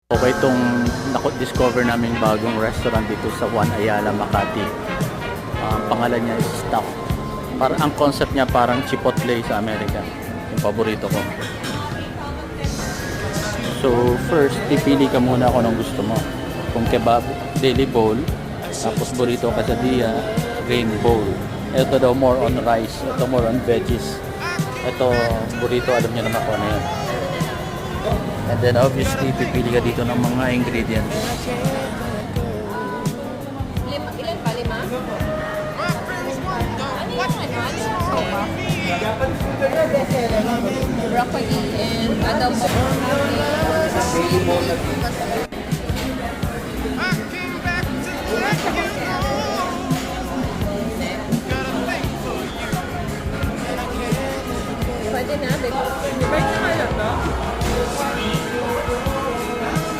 Okay, itong discover namin bagong restaurant dito sa Juan Ayala, Makati. Ang pangalan niya is Stop. Ang concept niya parang Chipotle sa Amerika. Yung paborito ko. So first, pipili ka muna kung anong gusto mo. Kung kebab, deli bowl, tapos burrito quesadilla, grain bowl. Ito daw more on rice, ito more on veggies. Ito burrito, alam niyo naman kung ano yan. And then obviously, pipili ka dito ng mga ingredients. Ilan pa? 5? Ano yung sopa? Broccoli and adobo. Pwede na, babe.